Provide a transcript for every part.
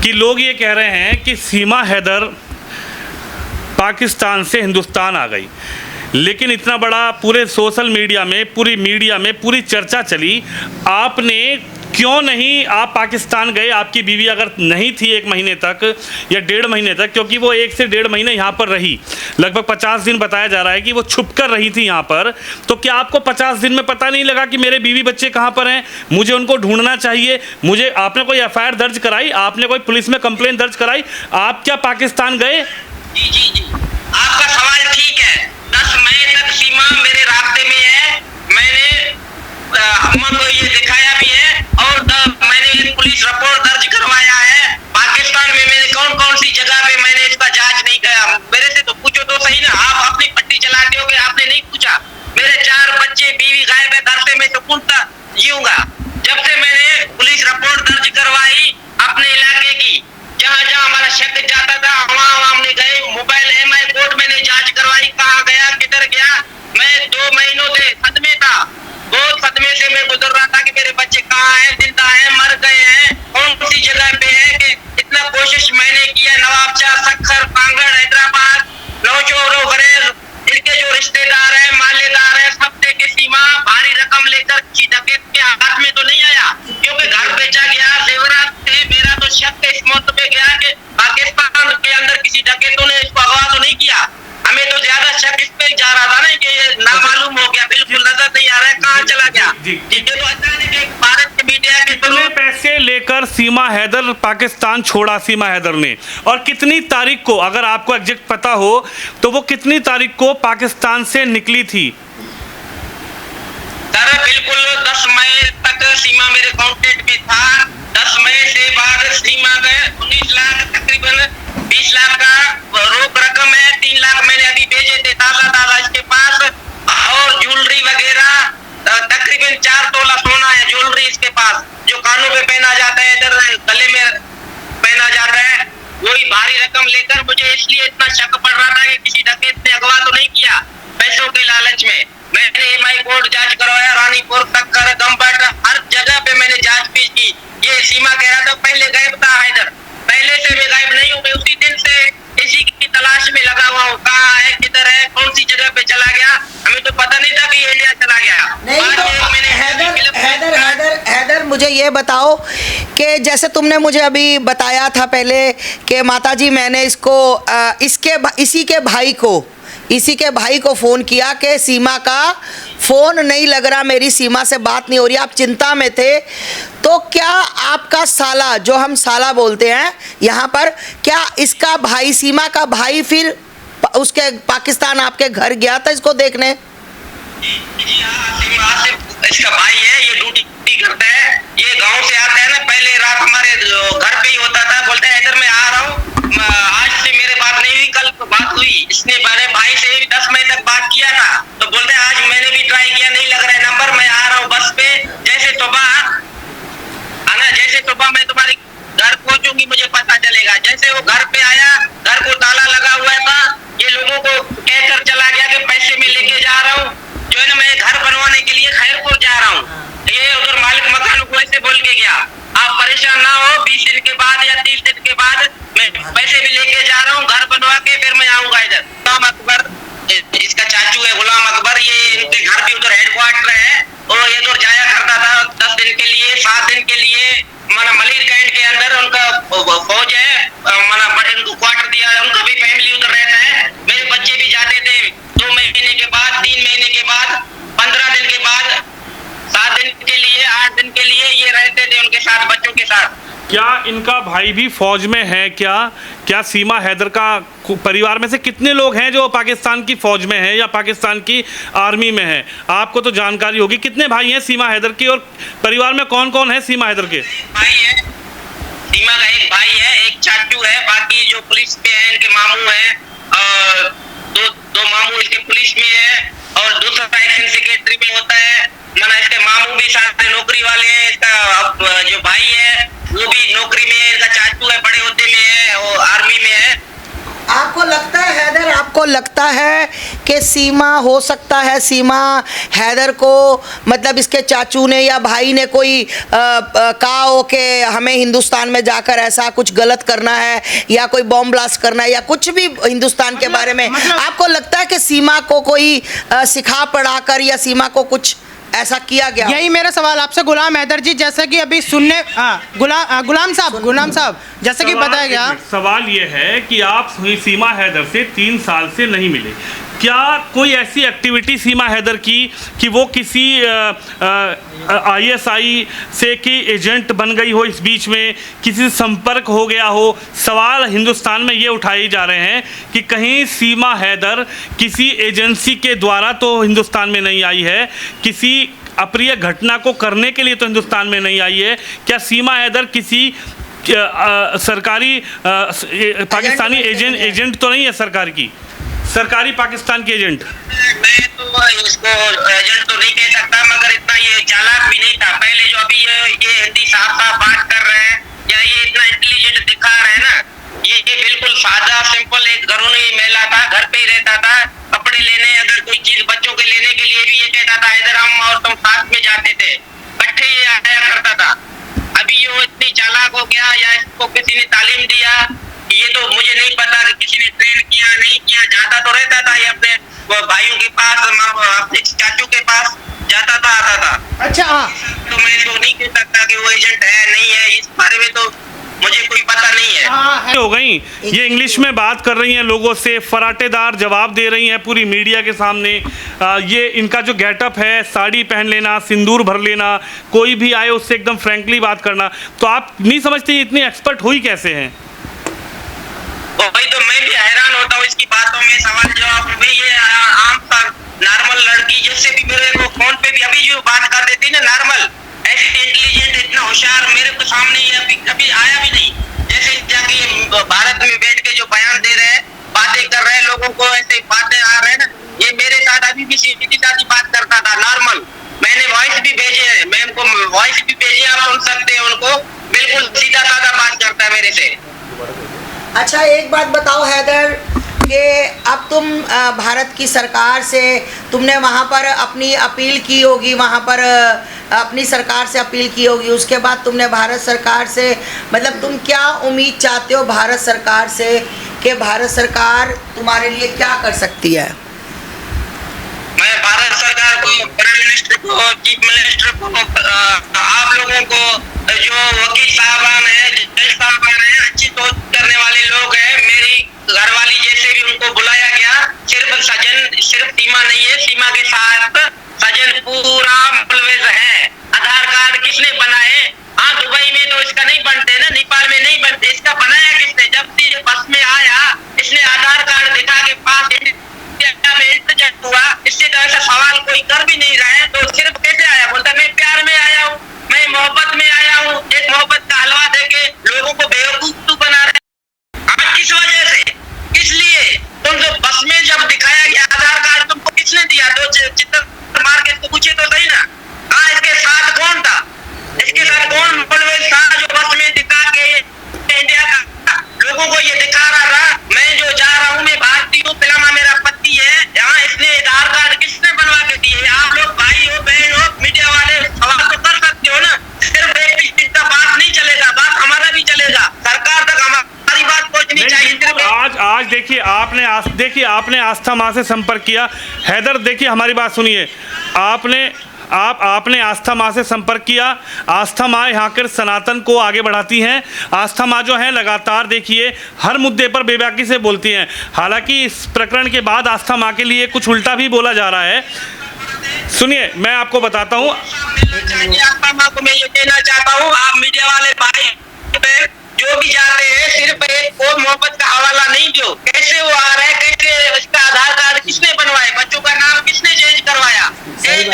कि लोग ये कह रहे हैं कि सीमा हैदर पाकिस्तान से हिंदुस्तान आ गई, लेकिन इतना बड़ा पूरे सोशल मीडिया में, पूरी मीडिया में पूरी चर्चा चली, आपने क्यों नहीं आप पाकिस्तान गए? आपकी बीवी अगर नहीं थी 1 महीने तक या 1.5 महीने तक, क्योंकि वो 1 से 1.5 महीने यहाँ पर रही, लगभग 50 दिन बताया जा रहा है कि वो छुप कर रही थी यहाँ पर, तो क्या आपको 50 दिन में पता नहीं लगा कि मेरे बीवी बच्चे कहाँ पर हैं, मुझे उनको ढूंढना चाहिए? मुझे आपने कोई FIR दर्ज कराई? आपने कोई पुलिस में कंप्लेंट दर्ज कराई? आप क्या पाकिस्तान गए? जी, आपका सवाल ठीक है। 10 मई तक सीमा मेरे रास्ते में है। मैंने अम्मा को ये दिखाया भी है और मैंने पुलिस रिपोर्ट दर्ज करवाया है। पाकिस्तान में मैंने कौन सी जगह पे मैंने इसका जांच नहीं किया? मेरे से तो पूछो तो सही ना। आप अपनी पट्टी चलाते हो कि आपने नहीं पूछा? मेरे 4 बच्चे, बीवी गायब है, घर से मैं सुकून जीऊंगा। जब से मैंने पुलिस रिपोर्ट दर्ज करवाई अपने इलाके की, जहाँ हमारा शक जाता था वहाँ हमने गए, मोबाइल MI कोर्ट मैंने जांच करवाई, कहाँ गया, किधर गया। मैं 2 महीनों से सदमे था, बहुत सदमे से मैं गुजर रहा था कि मेरे बच्चे कहाँ हैं, जिंदा हैं, मर गए हैं, कौन सी जगह पे है। कि इतना कोशिश मैंने किया। नवाबशाह, सक्खर, पांगड़, हैदराबाद, नौचौरो, गरेज, इनके जो रिश्तेदार हैं, मालेदार हैं, सब दे के सीमा भारी रकम लेकर किसी डकैत के हाथ में तो नहीं आया, क्योंकि घर बेचा गया, जेवरात थे। मेरा तो शक इस मौत पे गया कि पाकिस्तान के अंदर किसी डकैतों ने इसको अगवा तो नहीं किया। हमें तो ज्यादा शक इस पे जा रहा था ना कि ये नामालूम हो गया, बिल्कुल नजर नहीं आ रहा है कहाँ चला गया। ये तो अचानक एक भारत के मीडिया के कितने पैसे लेकर सीमा हैदर पाकिस्तान छोड़ा सीमा हैदर ने, और कितनी तारीख को, अगर आपको एग्जैक्ट पता हो तो वो कितनी तारीख को पाकिस्तान से निकली थी? सर बिल्कुल 10 मई तक सीमा मेरे कांटेक्ट में था। 10 मई से बाद सीमा का 19 लाख तकरीबन 20 लाख का रोक रकम है। 3 लाख मैंने अभी भेजे थे ताजा इसके पास, और ज्वेलरी वगैरह तकरीबन 4 तोला सोना है ज्वेलरी इसके पास, जो कानों पे पहना जाता है, इधर गले में पहना जाता है, वही भारी रकम लेकर। मुझे इसलिए इतना शक पड़ रहा था कि किसी डकैत ने अगवा तो नहीं किया पैसों के लालच में। मैंने MI कोर्ट जांच करवाया, रानीपुर, सक्कर, गंबट, हर जगह पे मैंने जांच भी की। ये सीमा कह रहा था पहले गायब था हैदर, पहले से मैं गायब नहीं हूँ, मैं उसी दिन से इसी की तलाश में लगा हुआ हूँ, कहाँ है, किधर है, कौन सी जगह पे चला गया। हमें तो पता नहीं था कि इंडिया चला गया। नहीं तो हैदर मुझे ये बताओ कि जैसे तुमने मुझे अभी बताया था पहले कि माताजी मैंने इसको इसी के भाई को फ़ोन किया कि सीमा का फ़ोन नहीं लग रहा, मेरी सीमा से बात नहीं हो रही, आप चिंता में थे। तो क्या आपका साला, जो हम साला बोलते हैं यहाँ पर, क्या इसका भाई, सीमा का भाई फिर उसके पाकिस्तान आपके घर गया था इसको देखने? जी हाँ, सीमा से इसका भाई है, ये ड्यूटी करता है, ये गांव से आता है ना। पहले रात हमारे घर पे ही होता था, बोलता है इधर मैं आ रहा हूँ। आज से मेरे बात नहीं हुई, कल बात हुई। इसने मेरे भाई से 10 मई तक बात किया था, तो बोलते हैं आज मैंने भी ट्राई किया, नहीं लग रहा है नंबर, मैं आ रहा हूँ बस पे। जैसे सुबह मैं तुम्हारे घर पहुंचूंगी मुझे पता चलेगा। जैसे वो घर पे आया, घर को ताला लगा हुआ था, ये लोगों को कहकर चला गया कि पैसे में लेके जा रहा हूँ, जो है ना, मैं घर बनवाने के लिए खैरपुर जा रहा हूँ। ये उधर मालिक मकान को ऐसे बोल के गया, आप परेशान ना हो, 20 दिन के बाद या 30 दिन के बाद मैं पैसे भी लेके जा रहा हूँ, घर बनवा के फिर मैं आऊंगा इधर। गुलाम अकबर, इसका चाचू है गुलाम अकबर, ये इनके घर भी उधर हेडक्वार्टर है, और ये उधर जाया करता था 10 दिन के लिए, 7 दिन के लिए। माना मलिर कैंट के अंदर उनका फौज है, माना उनको क्वार्टर दिया है, उनका भी फैमिली उधर रहता है। मेरे बच्चे भी जाते थे 2 महीने के बाद, 3 महीने के बाद, 15 दिन के बाद, 7 दिन के लिए, 8 दिन के लिए ये रहते थे उनके साथ, बच्चों के साथ। क्या इनका भाई भी फौज में है? क्या सीमा हैदर का परिवार में से कितने लोग हैं जो पाकिस्तान की फौज में हैं या पाकिस्तान की आर्मी में हैं? आपको तो जानकारी होगी, कितने भाई हैं सीमा हैदर के, और परिवार में कौन कौन है सीमा हैदर के? भाई है, सीमा का एक भाई है, एक चाचू है, बाकी जो पुलिस में है इनके मामू है, और दो मामू इसके पुलिस में है, और दूसरा एक्शन सेक्रेटरी में होता है। माना इसके मामू भी साथ नौकरी वाले हैं, इसका जो भाई है वो भी नौकरी में है, इसका चाचू है बड़े ओहदे में है, वो आर्मी में है। आपको लगता है हैदर, आपको लगता है कि सीमा हो सकता है, सीमा हैदर को मतलब इसके चाचू ने या भाई ने कोई कहा हो कि हमें हिंदुस्तान में जाकर ऐसा कुछ गलत करना है या कोई बॉम्ब ब्लास्ट करना है या कुछ भी हिंदुस्तान के बारे में आपको लगता है कि सीमा को कोई सिखा पढ़ाकर या सीमा को कुछ ऐसा किया गया? यही मेरा सवाल आपसे गुलाम हैदर जी, जैसे कि अभी सुनने गुलाम साहब जैसे कि बताया गया, सवाल ये है कि आप सीमा हैदर से 3 साल से नहीं मिले, क्या कोई ऐसी एक्टिविटी सीमा हैदर की कि वो किसी ISI से की एजेंट बन गई हो, इस बीच में किसी से संपर्क हो गया हो? सवाल हिंदुस्तान में ये उठाए जा रहे हैं कि कहीं सीमा हैदर किसी एजेंसी के द्वारा तो हिंदुस्तान में नहीं आई है, किसी अप्रिय घटना को करने के लिए तो हिंदुस्तान में नहीं आई है। क्या सीमा हैदर किसी सरकारी पाकिस्तानी एजेंट तो नहीं है, सरकारी पाकिस्तान के एजेंट? मैं तो इसको एजेंट तो नहीं कह सकता, मगर इतना ये चालाक भी नहीं था पहले जो अभी ये हिंदी साफ बात कर रहे हैं या ये इतना इंटेलिजेंट दिखा रहे हैं ना, ये बिल्कुल सादा सिंपल एक घरेलू महिला था, घर पे ही रहता था। कपड़े लेने अगर कोई चीज बच्चों के लेने के लिए भी ये कहता था इधर हम और तुम साथ में जाते थे, इकट्ठे ये आया करता था। अभी ये इतनी चालाक हो गया या इसको किसी ने तालीम दिया, ये तो मुझे नहीं पता कि किसी ने ट्रेन किया नहीं किया। जाता तो रहता था ये अपने भाइयों के पास, अपने चाचू के पास जाता था, आता था। अच्छा हाँ, तो मैं तो नहीं कह सकता कि वो एजेंट है नहीं है, इस बारे में तो मुझे कोई पता नहीं है। हो गई ये इंग्लिश में बात कर रही हैं लोगों से, फराटेदार जवाब दे रही हैं पूरी मीडिया के सामने। ये इनका जो गेटअप है, साड़ी पहन लेना, सिंदूर भर लेना, कोई भी आए उससे एकदम फ्रैंकली बात करना, तो आप नहीं समझते इतनी एक्सपर्ट हुई कैसे हैं? वही तो मैं भी हैरान होता हूँ इसकी बातों में, सवाल जवाब में। ये आम सा नॉर्मल लड़की जैसे भी मेरे को फोन पे भी अभी जो बात कर देती ना नॉर्मल, ऐसे इंटेलिजेंट इतना होशियार मेरे को सामने ये अभी आया भी नहीं। जैसे जाके भारत में बैठ के जो बयान दे रहे हैं, बातें कर रहे हैं, लोगों को ऐसे बातें आ रहे हैं ना, ये मेरे साथ अभी भी सीधी साधी बात करता था नॉर्मल। मैंने वॉइस भी भेजे है, मैं उनको वॉइस भी भेजे, आप सुन सकते हैं उनको, बिल्कुल सीधा साधा बात करता है मेरे से। अच्छा एक बात बताओ हैदर कि अब तुम भारत की सरकार से तुमने वहाँ पर अपनी अपील की होगी, वहाँ पर अपनी सरकार से अपील की होगी, उसके बाद तुमने भारत सरकार से मतलब तुम क्या उम्मीद चाहते हो भारत सरकार से कि भारत सरकार तुम्हारे लिए क्या कर सकती है? मैं भारत सरकार को, प्राइम मिनिस्टर को, चीफ मिनिस्टर को, आप लोगों को, जो वकील साहबान है, जज साहबान है, अच्छी सोच करने वाले लोग हैं, मेरी घरवाली जैसे भी उनको बुलाया गया। सिर्फ सजन, सिर्फ सीमा नहीं है, सीमा के साथ सजन पूरा मुलविस है। आधार कार्ड किसने बनाए? हाँ, दुबई में तो इसका नहीं बनते ना, नेपाल में नहीं बनते, इसका बनाया किसने? जब से बस में आया इसने आधार कार्ड दिखा के पास हुआ, इससे तो ऐसा सवाल कोई कर भी नहीं रहा है। तो सिर्फ कैसे आया? बोलता मैं प्यार में आया हूँ, मैं मोहब्बत में आया हूँ। एक मोहब्बत का हलवा देके लोगों को बेवकूफ तो बना रहे। आज किस वजह से, किस लिए? तुम जो बस में जब दिखाया गया आधार कार्ड तुमको किसने दिया? दो चित्र मार के इसको पूछे तो सही ना। हाँ, इसके साथ कौन था? इसके साथ कौन मुलविस था जो बस में दिखा के इंडिया का लोगों को ये दिखा रहा था मैं जो जा रहा हूँ, मैं भारतीय हूँ, पिलामा मेरा पति है। यहाँ इसने आधार कार्ड किसने बनवा के दिए? आप लोग भाई हो, बहन हो, मीडिया वाले सवाल तो कर सकते हो ना। सिर्फ एक का बात नहीं चलेगा, बात हमारा भी चलेगा। सरकार तक हमारी बात पहुंचनी चाहिए। आज देखिए आपने आस्था माँ से संपर्क किया। हैदर देखिए हमारी बात सुनिए, आपने आस्था माँ से संपर्क किया। आस्था माँ यहाँ कर सनातन को आगे बढ़ाती हैं। आस्था माँ जो है लगातार देखिए हर मुद्दे पर बेबाकी से बोलती हैं। हालांकि इस प्रकरण के बाद आस्था माँ के लिए कुछ उल्टा भी बोला जा रहा है। सुनिए मैं आपको बताता हूँ। आस्था माँ को मैं ये कहना चाहता हूँ, आप मीडिया वाले भाई जो भी जाते हैं सिर्फ एक को मोहब्बत का हवाला नहीं दो। कैसे वो आ रहा है, कैसे इसका आधार कार्ड किसने बनवाया, बच्चों का नाम किसने चेंज करवाया? एक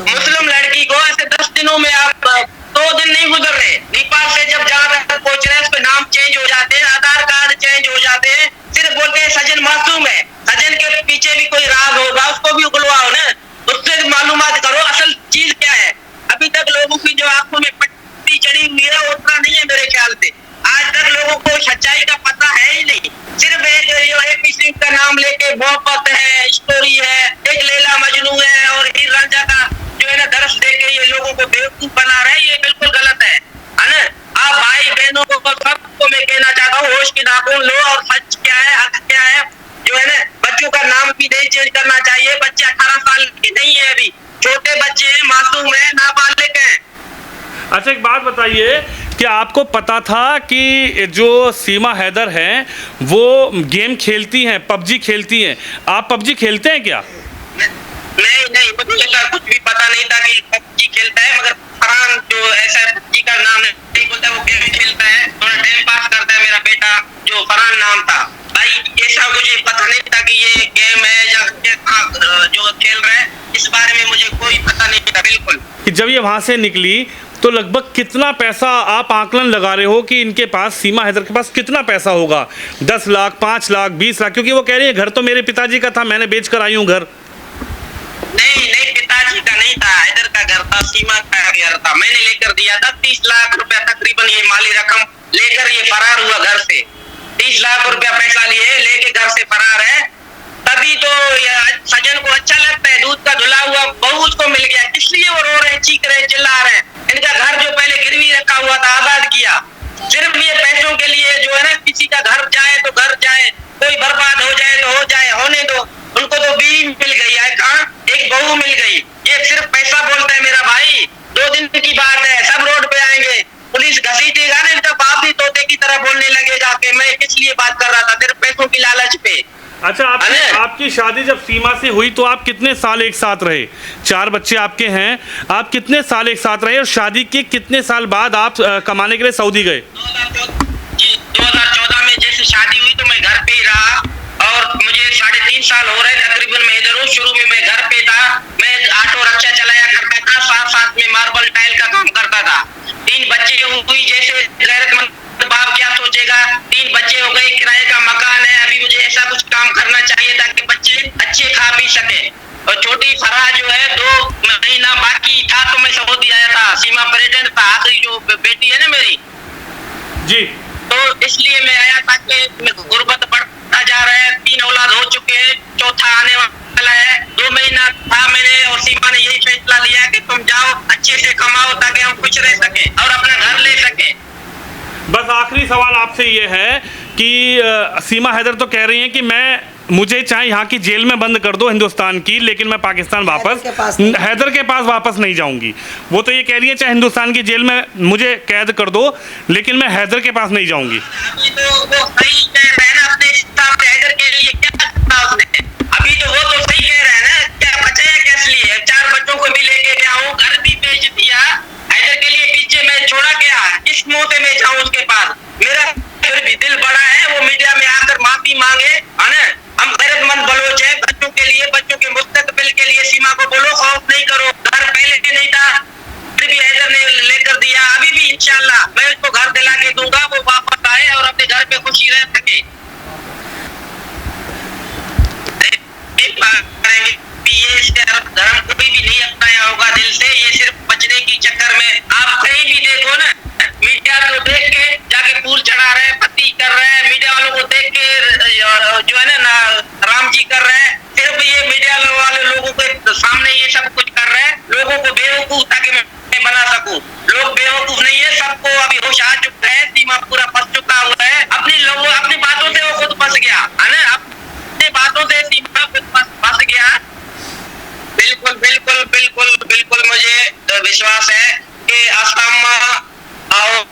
मुस्लिम लड़की को ऐसे 10 दिनों में आप 2 दिन नहीं गुजर रहे, नेपाल से जब जहाँ तक पहुंच रहे हैं उसके नाम चेंज हो जाते हैं, आधार कार्ड चेंज हो जाते हैं। सिर्फ बोलते हैं सजन मासूम है, सजन के पीछे भी कोई राज होगा, उसको भी उगलवाओ ना, उससे मालूमात करो असल चीज क्या है। अभी तक लोगों की जो आंखों में पट्टी चढ़ी हुई है उतना नहीं है मेरे ख्याल से। आज तक लोगों को सच्चाई का पता है ही नहीं। सिर्फ एक किसी का नाम लेके मोहब्बत है, स्टोरी है, एक लैला मजनू है और हीर रांझा का जो है ना दर्श देके ये लोगों को बेवकूफ बना रहे हैं, ये बिल्कुल गलत है ना। आप भाई बहनों को सबको मैं कहना चाहता हूँ, होश की नाखून लो और सच क्या है, हक क्या है, जो है ना बच्चों का नाम भी नहीं चेंज करना चाहिए। बच्चे 18 साल के नहीं है, अभी छोटे बच्चे हैं, मासूम है, नाबालिग हैं। अच्छा एक बात बताइए कि आपको पता था कि जो सीमा हैदर हैं वो गेम खेलती हैं, पबजी खेलती हैं, आप पबजी खेलते हैं क्या? नहीं, मुझे कुछ भी पता नहीं था कि पबजी खेलता है, मगर फरहान जो ऐसा पबजी का नाम नहीं बोलता, वो गेम खेलता है, थोड़ा टाइम पास करता है मेरा बेटा जो फरहान नाम था। भाई ऐसा मुझे पता नहीं था कि ये गेम है या जो खेल रहा है, इस बारे में मुझे कोई पता नहीं था बिल्कुल। कि जब ये वहाँ से निकली तो लगभग कितना पैसा आप आकलन लगा रहे हो कि इनके पास, सीमा हैदर के पास कितना पैसा होगा? 10 लाख, 5 लाख, 20 लाख? क्योंकि वो कह रही है घर तो मेरे पिताजी का था, मैंने बेच कर आई हूँ घर। नहीं, पिताजी का नहीं था, हैदर का घर था, सीमा का घर था, मैंने लेकर दिया था 30 लाख रुपया तकरीबन। ये माली रकम लेकर ये फरार हुआ घर से, 30 लाख रुपया पैसा लिए लेके घर से फरार है। तभी तो सजन को अच्छा लगता है, दूध का धुला हुआ बहू उसको मिल गया, इसलिए वो रो रहे, चीख रहे, चिल्ला रहे। इनका घर जो पहले गिरवी रखा हुआ था आजाद किया, सिर्फ ये पैसों के लिए जो है ना, किसी का घर जाए तो घर जाए, कोई बर्बाद हो जाए तो हो जाए, होने दो। उनको तो बीवी मिल गई है, कहाँ एक बहू मिल गई, ये सिर्फ पैसा बोलता है मेरा भाई। 2 दिन की बात है, सब रोड पे आएंगे, पुलिस घसीटेगा ना, इनका बाप भी तोते की तरह बोलने लगेगा कि मैं किस लिए बात कर रहा था, सिर्फ पैसों की लालच पे। अच्छा आपकी शादी जब सीमा से हुई तो आप कितने साल एक साथ रहे? 4 बच्चे आपके हैं, आप कितने साल एक साथ रहे और शादी के कितने साल बाद आप कमाने के लिए सऊदी गए? 2014 में जैसे शादी हुई तो मैं घर पे ही रहा और मुझे 3.5 साल हो रहे तकरीबन मैं इधर हूँ। शुरू में मैं घर पे था, मैं ऑटो रिक्शा चलाया करता था, साथ में मार्बल टाइल का काम करता था। 3 बच्चे हुई, जैसे गैरतमंद बाप क्या सोचेगा, 3 बच्चे हो गए, किराए का मकान है, अभी मुझे ऐसा कुछ काम करना चाहिए ताकि बच्चे अच्छे खा पी सके। और छोटी फराह जो है 2 महीना बाकी था तो मैं सऊदी आया था, सीमा प्रेग्नेंट था, आखिरी जो बेटी है ना मेरी जी, तो इसलिए मैं आया था कि गुर्बत बढ़ता जा रहा है, 3 औलाद हो चुके हैं, 4था आने वाला है। 2 महीना था मैंने और सीमा ने यही फैसला लिया कि तुम जाओ अच्छे से कमाओ ताकि हम खुश रह सके और अपना घर ले सके। बस आखिरी सवाल आपसे ये है कि सीमा हैदर तो कह रही हैं कि मुझे चाहे यहाँ की जेल में बंद कर दो हिंदुस्तान की, लेकिन मैं पाकिस्तान हैदर के पास वापस नहीं जाऊंगी। वो तो ये कह रही है चाहे हिंदुस्तान की जेल में मुझे कैद कर दो, लेकिन मैं हैदर के पास नहीं जाऊंगी। अभी तो वो सही कह रहे हैं ना, अपने हिसाब से हैदर के लिए क्या करता उसने, अभी तो वो तो सही कह रहे हैं ना, क्या बचाया किस लिए? 4 बच्चों को भी लेके गया हूँ, घर भी बेच दिया, हैदर के लिए पीछे मैं छोड़ा क्या, किस मुंह से मैं जाऊँ उसके पास? मेरा फिर भी दिल बड़ा है, वो मीडिया में आकर माफी मांगे, है ना। हम गैरतमंद बलोच हैं, बच्चों के लिए, बच्चों के मुस्तकबिल के लिए सीमा को बोलो खौफ नहीं करो। घर पहले के नहीं था, फिर भी हैदर ने लेकर दिया, अभी भी इंशाल्लाह मैं उसको घर दिला के दूंगा, वो वापस आए और अपने घर पे खुशी रह सके। ये धर्म कोई भी नहीं अपनाया होगा दिल से, ये सिर्फ बचने की चक्कर में। आप कहीं भी देखो ना, मीडिया को देख के जाके फूल चढ़ा रहे हैं, पत्ती कर रहे हैं, मीडिया वालों को देख के जो है ना राम जी कर रहे हैं, सिर्फ ये मीडिया वाले लोगों के सामने ये सब कुछ कर रहे हैं, लोगों को बेवकूफ ताकि मैं बना सकूं। लोग बेवकूफ नहीं है, सबको अभी होश आ चुका है, सीमा पूरा फंस चुका हुआ है, अपनी बातों से वो खुद फंस गया है ना, अपनी बातों से सीमा खुद फंस गया। बिल्कुल मुझे विश्वास है कि आसाम और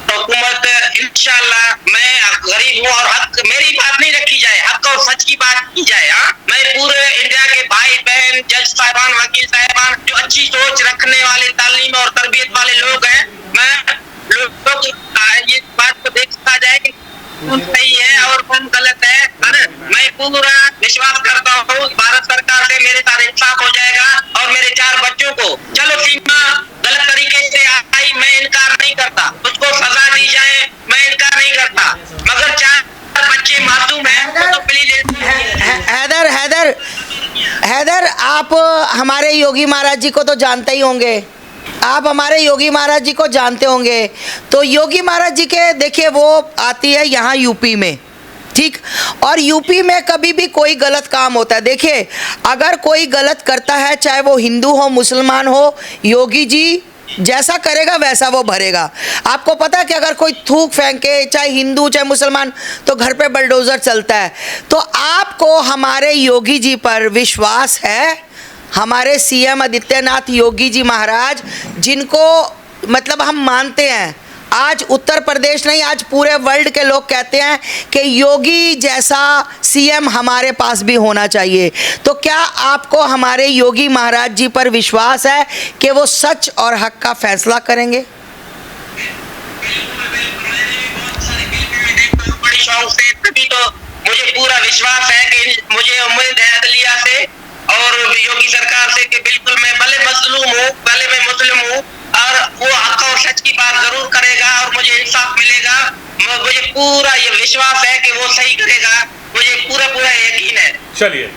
हुकूमत इंशाल्लाह, मैं गरीब हूँ और हक मेरी बात नहीं रखी जाए, हक और सच की बात की जाए। हाँ, मैं पूरे इंडिया के भाई बहन, जज साहबान, वकील साहबान जो अच्छी सोच रखने वाले, तालीम और तरबियत वाले लोग हैं, मैं लोग ये बात को देखा जाए कि कौन सही है और कौन गलत है ना। मैं पूरा विश्वास करता हूँ भारत सरकार से मेरे साथ इंसाफ हो जाएगा और मेरे 4 बच्चों को, चलो सीमा गलत तरीके से आई, मैं इनकार नहीं करता, उसको सजा दी जाए, मैं इनकार नहीं करता, मगर 4 बच्चे मासूम हैं तो प्लीज। हैदर आप हमारे योगी महाराज जी को तो जानते ही होंगे, आप हमारे योगी महाराज जी को जानते होंगे। तो योगी महाराज जी के देखिए, वो आती है यहाँ यूपी में, ठीक। और यूपी में कभी भी कोई गलत काम होता है, देखिए अगर कोई गलत करता है, चाहे वो हिंदू हो मुसलमान हो, योगी जी जैसा करेगा वैसा वो भरेगा। आपको पता है कि अगर कोई थूक फेंके, चाहे हिंदू चाहे मुसलमान, तो घर पे बलडोजर चलता है। तो आपको हमारे योगी जी पर विश्वास है? हमारे सीएम आदित्यनाथ योगी जी महाराज, जिनको मतलब हम मानते हैं, आज उत्तर प्रदेश नहीं, आज पूरे वर्ल्ड के लोग कहते हैं कि योगी जैसा सीएम हमारे पास भी होना चाहिए। तो क्या आपको हमारे योगी महाराज जी पर विश्वास है कि वो सच और हक का फैसला करेंगे? बड़ी शौक से, तभी तो मुझे पूरा विश्वास है कि मुझे उम्मीद है अदलिया से और योगी सरकार से कि बिल्कुल मैं भले मजलूम हूँ, भले मैं मुस्लिम हूँ, और वो हक और सच की बात जरूर करेगा और मुझे इंसाफ मिलेगा। मुझे पूरा ये विश्वास है कि वो सही करेगा, मुझे पूरा यकीन है। चलिए।